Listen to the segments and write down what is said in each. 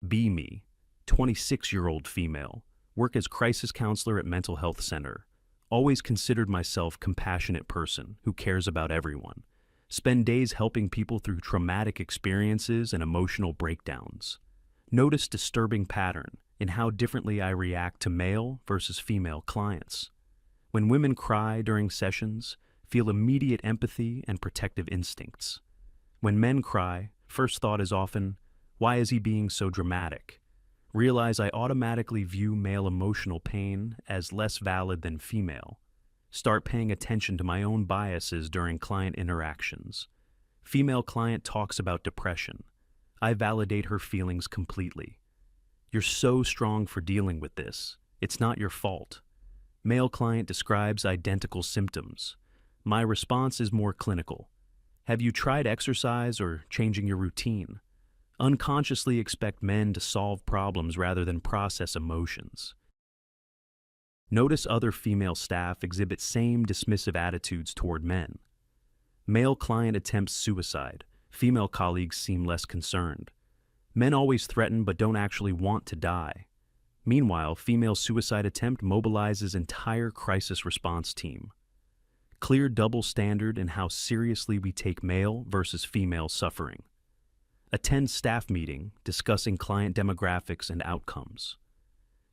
Be Me, 26-year-old female, work as crisis counselor at mental health center. Always considered myself compassionate person who cares about everyone. Spend days helping people through traumatic experiences and emotional breakdowns. Notice disturbing pattern in how differently I react to male versus female clients. When women cry during sessions, feel immediate empathy and protective instincts. When men cry, first thought is often, why is he being so dramatic? Realize I automatically view male emotional pain as less valid than female. Start paying attention to my own biases during client interactions. Female client talks about depression. I validate her feelings completely. You're so strong for dealing with this. It's not your fault. Male client describes identical symptoms. My response is more clinical. Have you tried exercise or changing your routine? Unconsciously expect men to solve problems rather than process emotions. Notice other female staff exhibit same dismissive attitudes toward men. Male client attempts suicide. Female colleagues seem less concerned. Men always threaten but don't actually want to die. Meanwhile, female suicide attempt mobilizes entire crisis response team. Clear double standard in how seriously we take male versus female suffering. Attend staff meeting discussing client demographics and outcomes.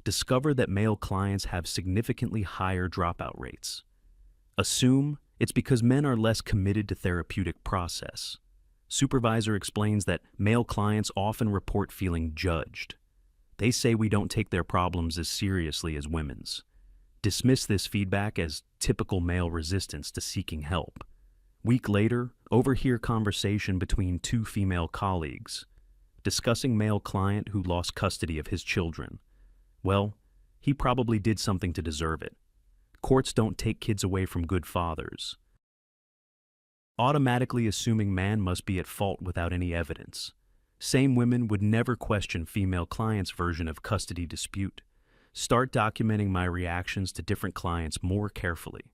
Discover that male clients have significantly higher dropout rates. Assume it's because men are less committed to therapeutic process. Supervisor explains that male clients often report feeling judged. They say we don't take their problems as seriously as women's. Dismiss this feedback as typical male resistance to seeking help. Week later, overhear conversation between two female colleagues, discussing male client who lost custody of his children. Well, he probably did something to deserve it. Courts don't take kids away from good fathers. Automatically assuming man must be at fault without any evidence. Same women would never question female clients' version of custody dispute. Start documenting my reactions to different clients more carefully.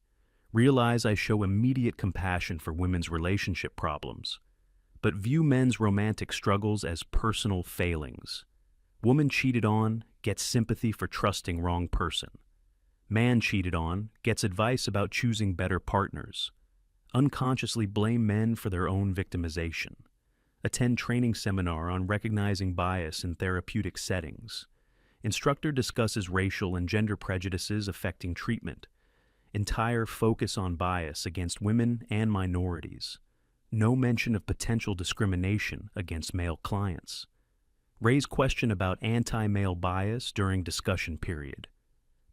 Realize I show immediate compassion for women's relationship problems, but view men's romantic struggles as personal failings. Woman cheated on gets sympathy for trusting wrong person. Man cheated on gets advice about choosing better partners. Unconsciously blame men for their own victimization. Attend training seminar on recognizing bias in therapeutic settings. Instructor discusses racial and gender prejudices affecting treatment. Entire focus on bias against women and minorities. No mention of potential discrimination against male clients. Raise question about anti-male bias during discussion period.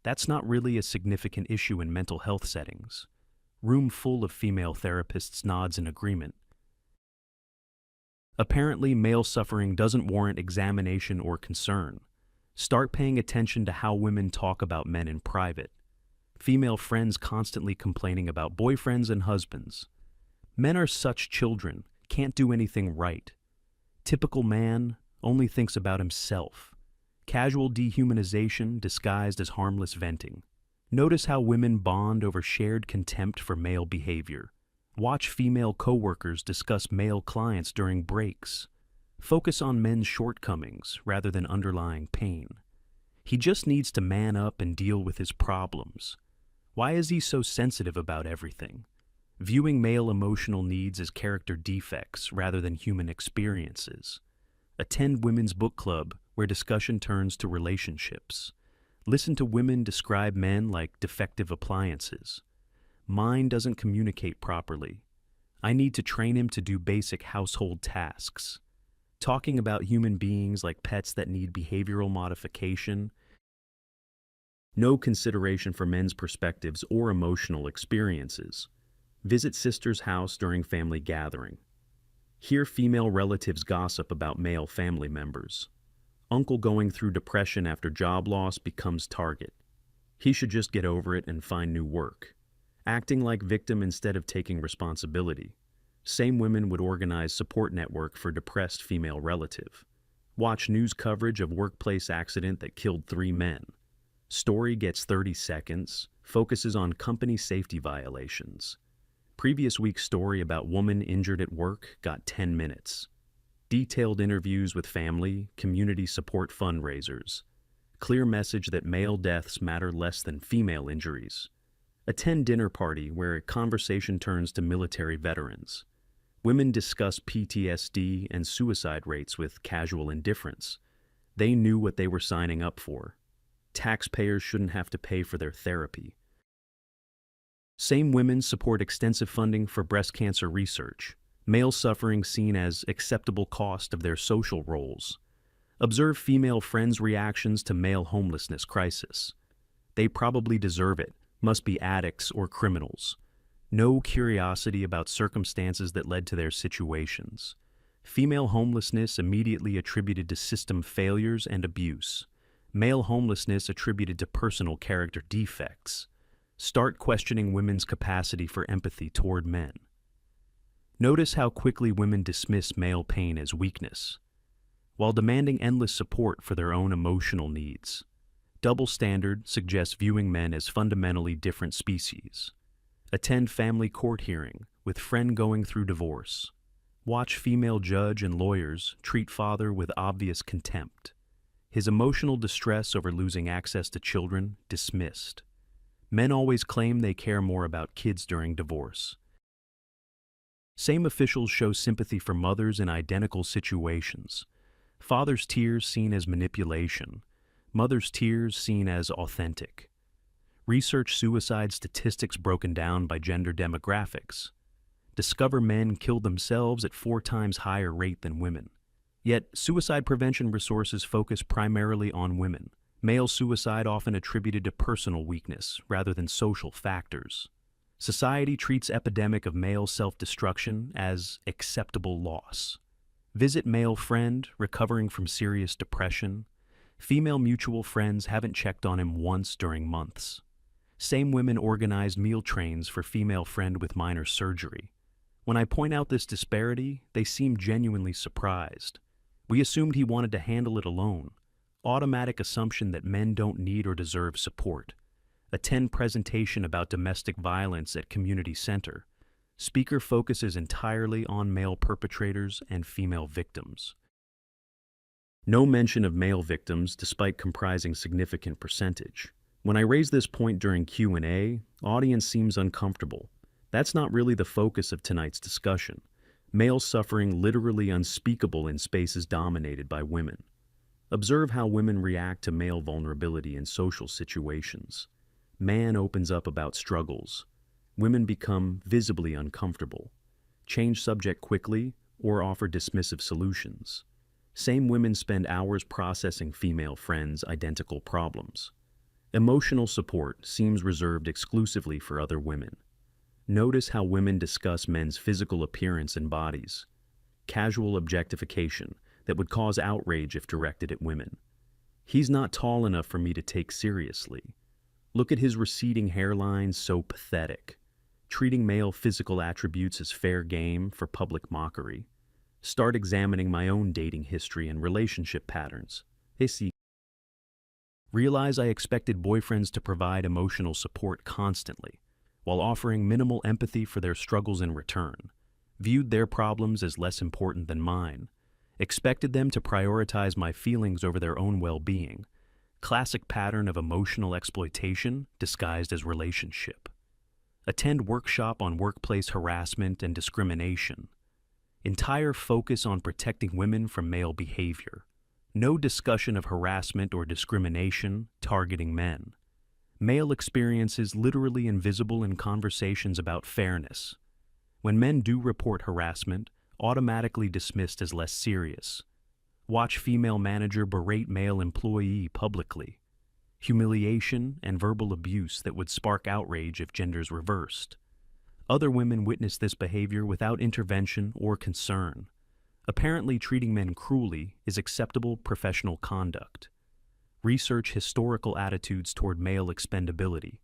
That's not really a significant issue in mental health settings. Room full of female therapists nods in agreement. Apparently, male suffering doesn't warrant examination or concern. Start paying attention to how women talk about men in private. Female friends constantly complaining about boyfriends and husbands. Men are such children, can't do anything right. Typical man only thinks about himself. Casual dehumanization disguised as harmless venting. Notice how women bond over shared contempt for male behavior. Watch female coworkers discuss male clients during breaks. Focus on men's shortcomings rather than underlying pain. He just needs to man up and deal with his problems. Why is he so sensitive about everything? Viewing male emotional needs as character defects rather than human experiences. Attend women's book club where discussion turns to relationships. Listen to women describe men like defective appliances. Mine doesn't communicate properly. I need to train him to do basic household tasks. Talking about human beings like pets that need behavioral modification. No consideration for men's perspectives or emotional experiences. Visit sister's house during family gathering. Hear female relatives gossip about male family members. Uncle going through depression after job loss becomes target. He should just get over it and find new work. Acting like victim instead of taking responsibility. Same women would organize support network for depressed female relative. Watch news coverage of workplace accident that killed 3 men. Story gets 30 seconds, focuses on company safety violations. Previous week's story about woman injured at work got 10 minutes. Detailed interviews with family, community support fundraisers. Clear message that male deaths matter less than female injuries. Attend dinner party where a conversation turns to military veterans. Women discuss PTSD and suicide rates with casual indifference. They knew what they were signing up for. Taxpayers shouldn't have to pay for their therapy. Same women support extensive funding for breast cancer research. Male suffering seen as acceptable cost of their social roles. Observe female friends' reactions to male homelessness crisis. They probably deserve it, must be addicts or criminals. No curiosity about circumstances that led to their situations. Female homelessness immediately attributed to system failures and abuse. Male homelessness attributed to personal character defects. Start questioning women's capacity for empathy toward men. Notice how quickly women dismiss male pain as weakness, while demanding endless support for their own emotional needs. Double standard suggests viewing men as fundamentally different species. Attend family court hearing with friend going through divorce. Watch female judge and lawyers treat father with obvious contempt. His emotional distress over losing access to children dismissed. Men always claim they care more about kids during divorce. Same officials show sympathy for mothers in identical situations. Father's tears seen as manipulation. Mother's tears seen as authentic. Research suicide statistics broken down by gender demographics. Discover men kill themselves at 4 times higher rate than women. Yet, suicide prevention resources focus primarily on women. Male suicide often attributed to personal weakness rather than social factors. Society treats epidemic of male self-destruction as acceptable loss. Visit male friend recovering from serious depression. Female mutual friends haven't checked on him once during months. Same women organized meal trains for female friend with minor surgery. When I point out this disparity, they seem genuinely surprised. We assumed he wanted to handle it alone. Automatic assumption that men don't need or deserve support. Attend presentation about domestic violence at community center. Speaker focuses entirely on male perpetrators and female victims. No mention of male victims despite comprising significant percentage. When I raise this point during Q&A, audience seems uncomfortable. That's not really the focus of tonight's discussion. Male suffering literally unspeakable in spaces dominated by women. Observe how women react to male vulnerability in social situations. Man opens up about struggles. Women become visibly uncomfortable, change subject quickly, or offer dismissive solutions. Same women spend hours processing female friends' identical problems. Emotional support seems reserved exclusively for other women. Notice how women discuss men's physical appearance and bodies. Casual objectification that would cause outrage if directed at women. He's not tall enough for me to take seriously. Look at his receding hairline, so pathetic. Treating male physical attributes as fair game for public mockery. Start examining my own dating history and relationship patterns. Realize I expected boyfriends to provide emotional support constantly, while offering minimal empathy for their struggles in return. Viewed their problems as less important than mine. Expected them to prioritize my feelings over their own well-being. Classic pattern of emotional exploitation disguised as relationship. Attend workshop on workplace harassment and discrimination. Entire focus on protecting women from male behavior. No discussion of harassment or discrimination targeting men. Male experiences literally invisible in conversations about fairness. When men do report harassment, automatically dismissed as less serious. Watch female manager berate male employee publicly. Humiliation and verbal abuse that would spark outrage if genders reversed. Other women witness this behavior without intervention or concern. Apparently treating men cruelly is acceptable professional conduct. Research historical attitudes toward male expendability.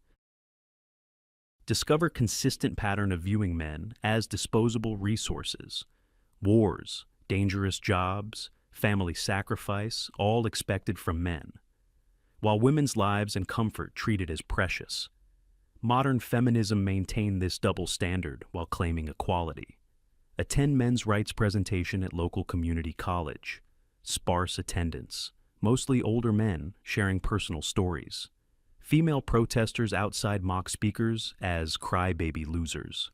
Discover consistent pattern of viewing men as disposable resources. Wars, dangerous jobs, family sacrifice, all expected from men, while women's lives and comfort treated as precious. Modern feminism maintained this double standard while claiming equality. Attend men's rights presentation at local community college. Sparse attendance. Mostly older men sharing personal stories. Female protesters outside mock speakers as crybaby losers.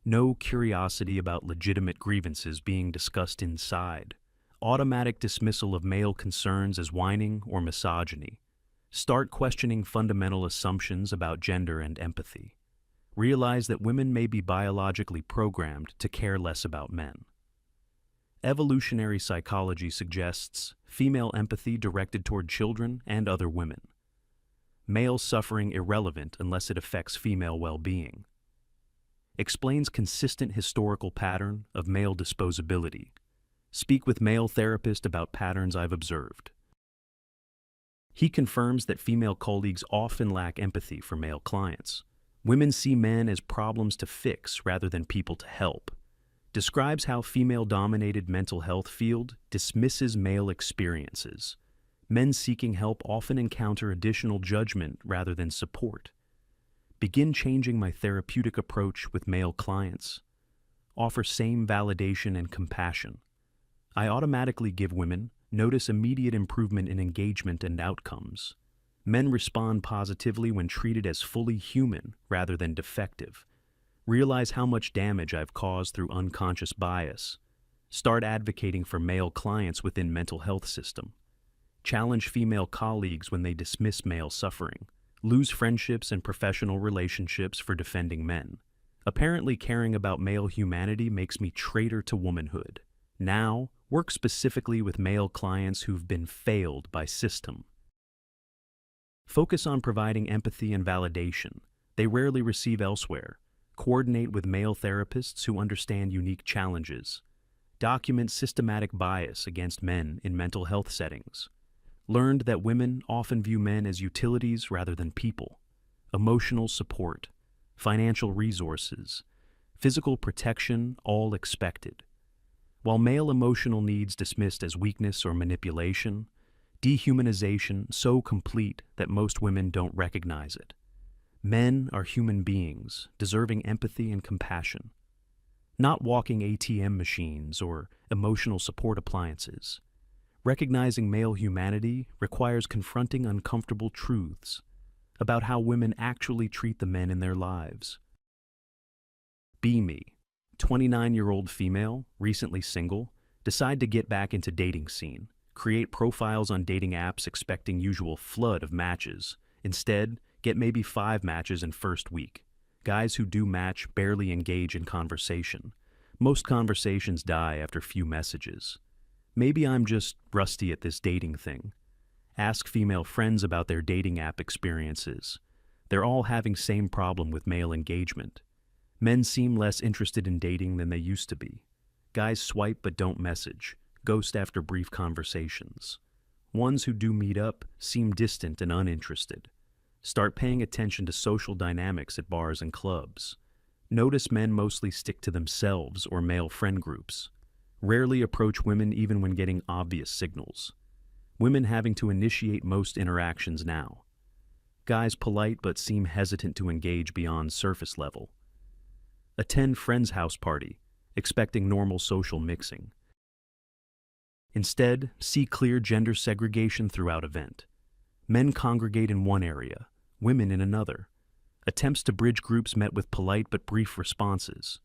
No curiosity about legitimate grievances being discussed inside. Automatic dismissal of male concerns as whining or misogyny. Start questioning fundamental assumptions about gender and empathy. Realize that women may be biologically programmed to care less about men. Evolutionary psychology suggests female empathy directed toward children and other women. Male suffering irrelevant unless it affects female well-being. Explains consistent historical pattern of male disposability. Speak with male therapist about patterns I've observed. He confirms that female colleagues often lack empathy for male clients. Women see men as problems to fix rather than people to help. Describes how female-dominated mental health field dismisses male experiences. Men seeking help often encounter additional judgment rather than support. Begin changing my therapeutic approach with male clients. Offer same validation and compassion. I automatically give women, notice immediate improvement in engagement and outcomes. Men respond positively when treated as fully human rather than defective. Realize how much damage I've caused through unconscious bias. Start advocating for male clients within mental health system. Challenge female colleagues when they dismiss male suffering. Lose friendships and professional relationships for defending men. Apparently caring about male humanity makes me traitor to womanhood. Now, work specifically with male clients who've been failed by system. Focus on providing empathy and validation. They rarely receive elsewhere. Coordinate with male therapists who understand unique challenges. Document systematic bias against men in mental health settings. Learned that women often view men as utilities rather than people. Emotional support, financial resources, physical protection, all expected. While male emotional needs dismissed as weakness or manipulation, dehumanization so complete that most women don't recognize it. Men are human beings, deserving empathy and compassion. Not walking ATM machines or emotional support appliances. Recognizing male humanity requires confronting uncomfortable truths about how women actually treat the men in their lives. Be me, 29-year-old female, recently single, decide to get back into dating scene. Create profiles on dating apps expecting usual flood of matches. Instead, get maybe 5 matches in first week. Guys who do match barely engage in conversation. Most conversations die after few messages. Maybe I'm just rusty at this dating thing. Ask female friends about their dating app experiences. They're all having same problem with male engagement. Men seem less interested in dating than they used to be. Guys swipe but don't message, ghost after brief conversations. Ones who do meet up seem distant and uninterested. Start paying attention to social dynamics at bars and clubs. Notice men mostly stick to themselves or male friend groups. Rarely approach women even when getting obvious signals. Women having to initiate most interactions now. Guys polite but seem hesitant to engage beyond surface level. Attend friend's house party, expecting normal social mixing. Instead, see clear gender segregation throughout event. Men congregate in one area, women in another. Attempts to bridge groups met with polite but brief responses.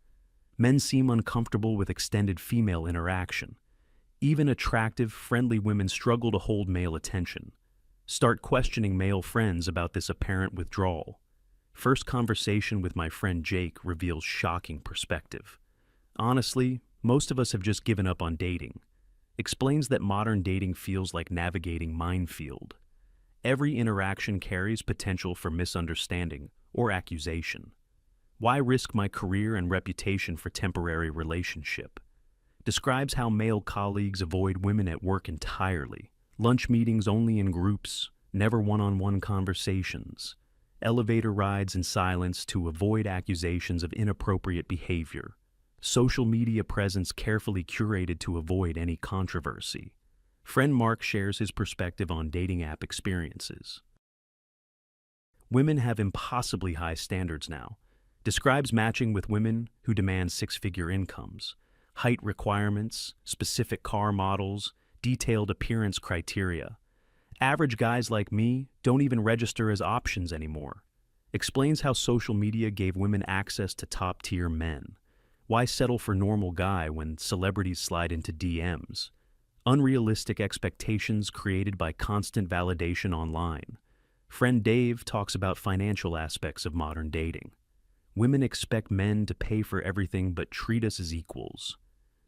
Men seem uncomfortable with extended female interaction. Even attractive, friendly women struggle to hold male attention. Start questioning male friends about this apparent withdrawal. First conversation with my friend Jake reveals shocking perspective. Honestly, most of us have just given up on dating. Explains that modern dating feels like navigating minefield. Every interaction carries potential for misunderstanding or accusation. Why risk my career and reputation for temporary relationship? Describes how male colleagues avoid women at work entirely. Lunch meetings only in groups, never one-on-one conversations. Elevator rides in silence to avoid accusations of inappropriate behavior. Social media presence carefully curated to avoid any controversy. Friend Mark shares his perspective on dating app experiences. Women have impossibly high standards now. Describes matching with women who demand 6-figure incomes. height requirements, specific car models, detailed appearance criteria. Average guys like me don't even register as options anymore. Explains how social media gave women access to top-tier men. Why settle for normal guy when celebrities slide into DMs? Unrealistic expectations created by constant validation online. Friend Dave talks about financial aspects of modern dating. Women expect men to pay for everything but treat us as equals.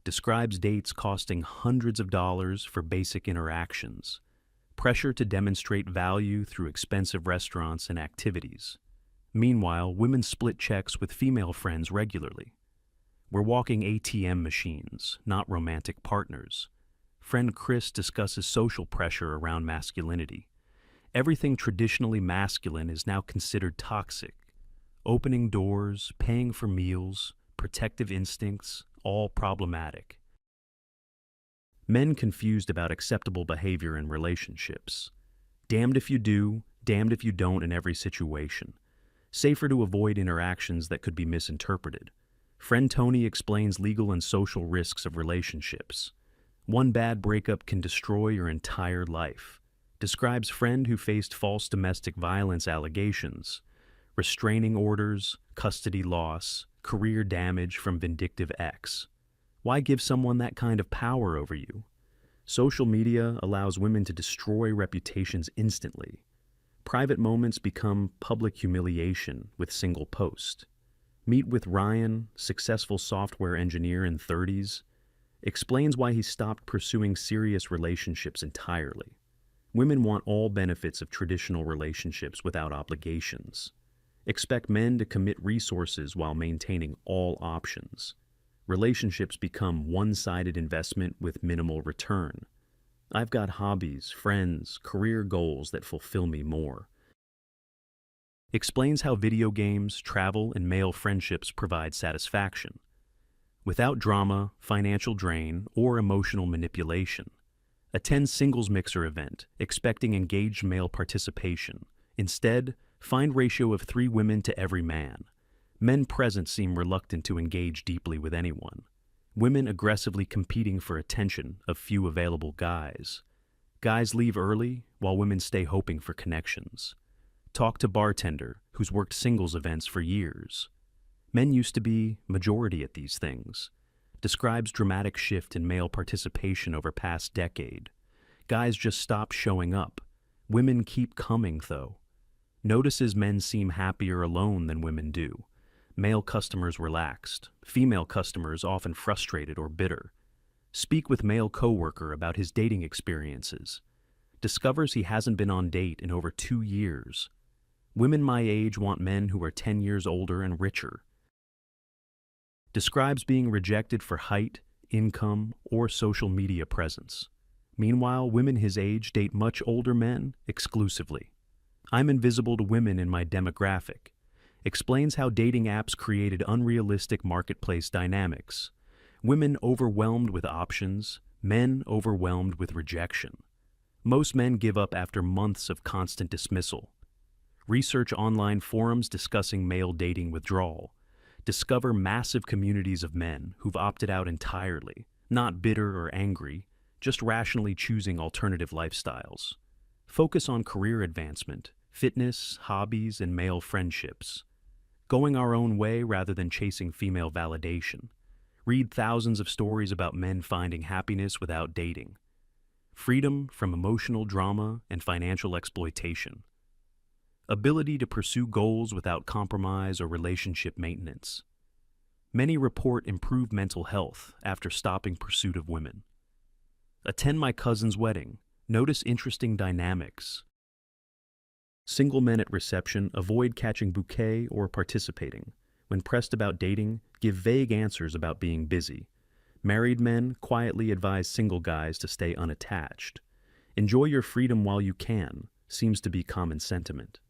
Describes dates costing hundreds of dollars for basic interactions. Pressure to demonstrate value through expensive restaurants and activities. Meanwhile, women split checks with female friends regularly. We're walking ATM machines, not romantic partners. Friend Chris discusses social pressure around masculinity. Everything traditionally masculine is now considered toxic. Opening doors, paying for meals, protective instincts, all problematic. Men confused about acceptable behavior in relationships. Damned if you do, damned if you don't in every situation. Safer to avoid interactions that could be misinterpreted. Friend Tony explains legal and social risks of relationships. One bad breakup can destroy your entire life. Describes friend who faced false domestic violence allegations, restraining orders, custody loss, career damage from vindictive ex. Why give someone that kind of power over you? Social media allows women to destroy reputations instantly. Private moments become public humiliation with single post. Meet with Ryan, successful software engineer in 30s, explains why he stopped pursuing serious relationships entirely. Women want all benefits of traditional relationships without obligations. Expect men to commit resources while maintaining all options. Relationships become one-sided investment with minimal return. I've got hobbies, friends, career goals that fulfill me more. Explains how video games, travel, and male friendships provide satisfaction. Without drama, financial drain, or emotional manipulation. Attend singles mixer event, expecting engaged male participation. Instead, find ratio of 3 women to every man. Men present seem reluctant to engage deeply with anyone. Women aggressively competing for attention of few available guys. Guys leave early, while women stay hoping for connections. Talk to bartender, who's worked singles events for years. Men used to be majority at these things. Describes dramatic shift in male participation over past decade. Guys just stop showing up. Women keep coming, though. Notices men seem happier alone than women do. Male customers relaxed. Female customers often frustrated or bitter. Speak with male coworker about his dating experiences. Discovers he hasn't been on date in over 2 years. Women my age want men who are 10 years older and richer. Describes being rejected for height, income, or social media presence. Meanwhile, women his age date much older men exclusively. I'm invisible to women in my demographic. Explains how dating apps created unrealistic marketplace dynamics. Women overwhelmed with options, men overwhelmed with rejection. Most men give up after months of constant dismissal. Research online forums discussing male dating withdrawal. Discover massive communities of men who've opted out entirely, not bitter or angry, just rationally choosing alternative lifestyles. Focus on career advancement, fitness, hobbies, and male friendships. Going our own way rather than chasing female validation. Read thousands of stories about men finding happiness without dating. Freedom from emotional drama and financial exploitation. Ability to pursue goals without compromise or relationship maintenance. Many report improved mental health after stopping pursuit of women. Attend my cousin's wedding. Notice interesting dynamics. Single men at reception avoid catching bouquet or participating. When pressed about dating, give vague answers about being busy. Married men quietly advise single guys to stay unattached. Enjoy your freedom while you can, seems to be common sentiment.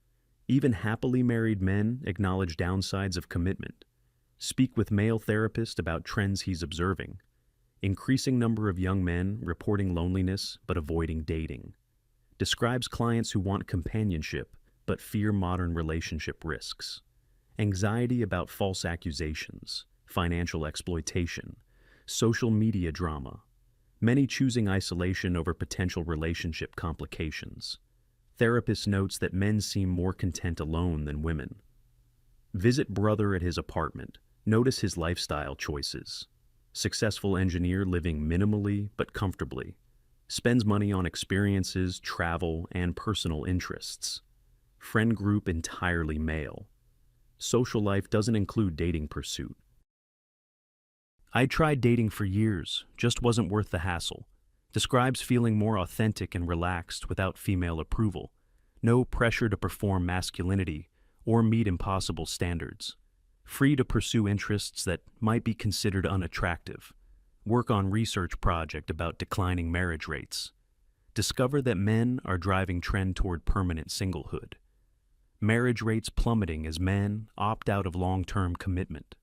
Even happily married men acknowledge downsides of commitment. Speak with male therapist about trends he's observing. Increasing number of young men reporting loneliness but avoiding dating. Describes clients who want companionship but fear modern relationship risks. Anxiety about false accusations, financial exploitation. Social media drama. Many choosing isolation over potential relationship complications. Therapist notes that men seem more content alone than women. Visit brother at his apartment. Notice his lifestyle choices. Successful engineer living minimally but comfortably. Spends money on experiences, travel, and personal interests. Friend group entirely male. Social life doesn't include dating pursuit. I tried dating for years, just wasn't worth the hassle. Describes feeling more authentic and relaxed without female approval. No pressure to perform masculinity or meet impossible standards. Free to pursue interests that might be considered unattractive. Work on research project about declining marriage rates. Discover that men are driving trend toward permanent singlehood. Marriage rates plummeting as men opt out of long-term commitment.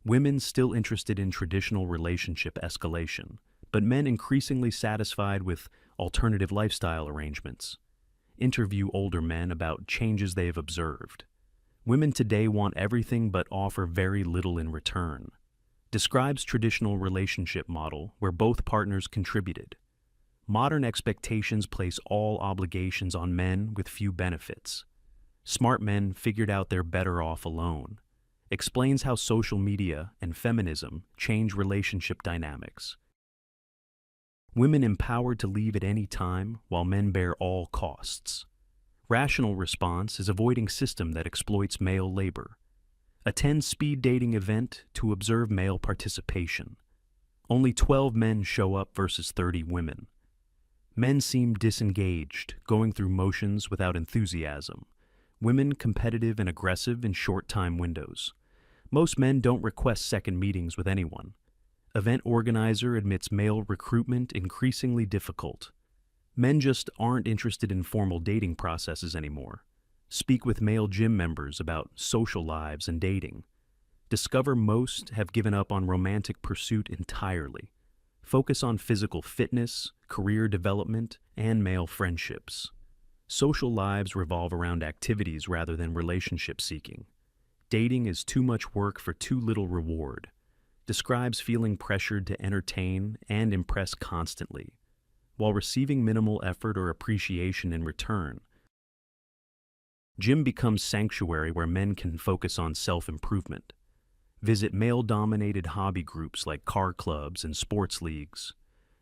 Women still interested in traditional relationship escalation, but men increasingly satisfied with alternative lifestyle arrangements. Interview older men about changes they have observed. Women today want everything but offer very little in return. Describes traditional relationship model where both partners contributed. Modern expectations place all obligations on men with few benefits. Smart men figured out they're better off alone. Explains how social media and feminism change relationship dynamics. Women empowered to leave at any time while men bear all costs. Rational response is avoiding system that exploits male labor. Attend speed dating event to observe male participation. Only 12 men show up versus 30 women. Men seem disengaged, going through motions without enthusiasm. Women competitive and aggressive in short time windows. Most men don't request second meetings with anyone. Event organizer admits male recruitment increasingly difficult. Men just aren't interested in formal dating processes anymore. Speak with male gym members about social lives and dating. Discover most have given up on romantic pursuit entirely. Focus on physical fitness, career development, and male friendships. Social lives revolve around activities rather than relationship seeking. Dating is too much work for too little reward. Describes feeling pressured to entertain and impress constantly, while receiving minimal effort or appreciation in return. Gym becomes sanctuary where men can focus on self-improvement. Visit male-dominated hobby groups like car clubs and sports leagues.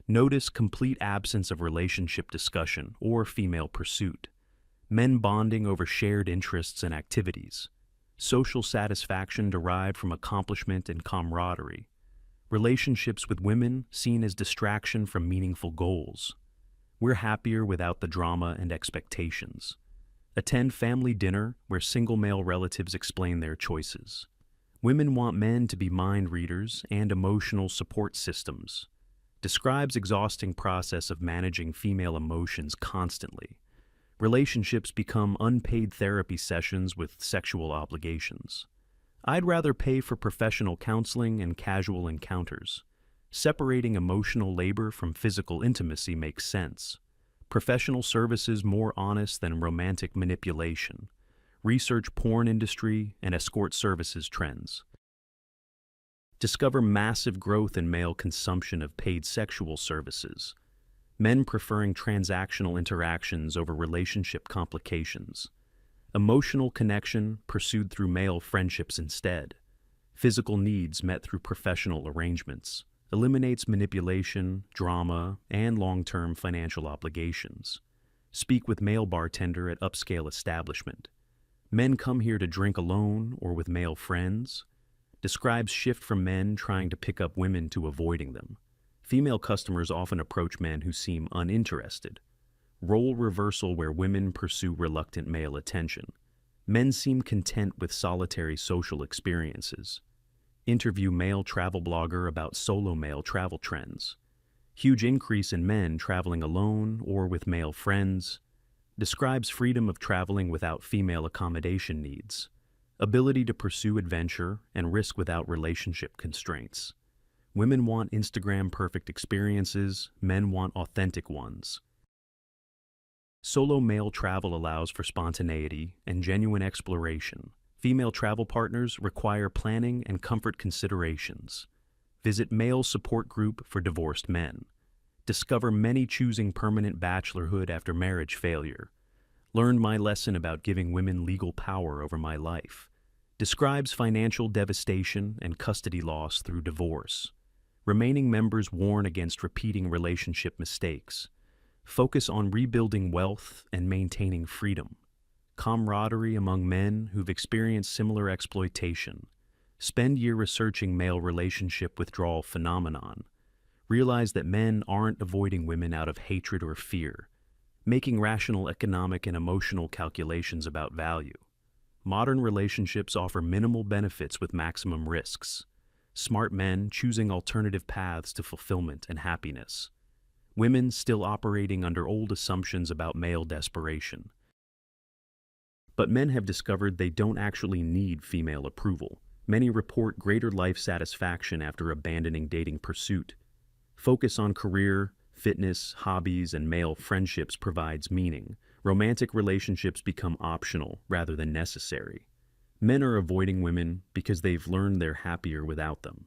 Notice complete absence of relationship discussion or female pursuit. Men bonding over shared interests and activities. Social satisfaction derived from accomplishment and camaraderie. Relationships with women seen as distraction from meaningful goals. We're happier without the drama and expectations. Attend family dinner where single male relatives explain their choices. Women want men to be mind readers and emotional support systems. Describes exhausting process of managing female emotions constantly. Relationships become unpaid therapy sessions with sexual obligations. I'd rather pay for professional counseling and casual encounters. Separating emotional labor from physical intimacy makes sense. Professional services more honest than romantic manipulation. Research porn industry and escort services trends. Discover massive growth in male consumption of paid sexual services. Men preferring transactional interactions over relationship complications. Emotional connection pursued through male friendships instead. Physical needs met through professional arrangements. Eliminates manipulation, drama, and long-term financial obligations. Speak with male bartender at upscale establishment. Men come here to drink alone or with male friends. Describes shift from men trying to pick up women to avoiding them. Female customers often approach men who seem uninterested. Role reversal where women pursue reluctant male attention. Men seem content with solitary social experiences. Interview male travel blogger about solo male travel trends. Huge increase in men traveling alone or with male friends. Describes freedom of traveling without female accommodation needs. Ability to pursue adventure and risk without relationship constraints. Women want Instagram perfect experiences, men want authentic ones. Solo male travel allows for spontaneity and genuine exploration. Female travel partners require planning and comfort considerations. Visit Male Support Group for Divorced Men. Discover many choosing permanent bachelorhood after marriage failure. Learn my lesson about giving women legal power over my life. Describes financial devastation and custody loss through divorce. Remaining members warn against repeating relationship mistakes. Focus on rebuilding wealth and maintaining freedom. Camaraderie among men who've experienced similar exploitation. Spend year researching male relationship withdrawal phenomenon. Realize that men aren't avoiding women out of hatred or fear, making rational economic and emotional calculations about value. Modern relationships offer minimal benefits with maximum risks. Smart men choosing alternative paths to fulfillment and happiness. Women still operating under old assumptions about male desperation. But men have discovered they don't actually need female approval. Many report greater life satisfaction after abandoning dating pursuit. Focus on career, fitness, hobbies, and male friendships provides meaning. Romantic relationships become optional rather than necessary. Men are avoiding women because they've learned they're happier without them.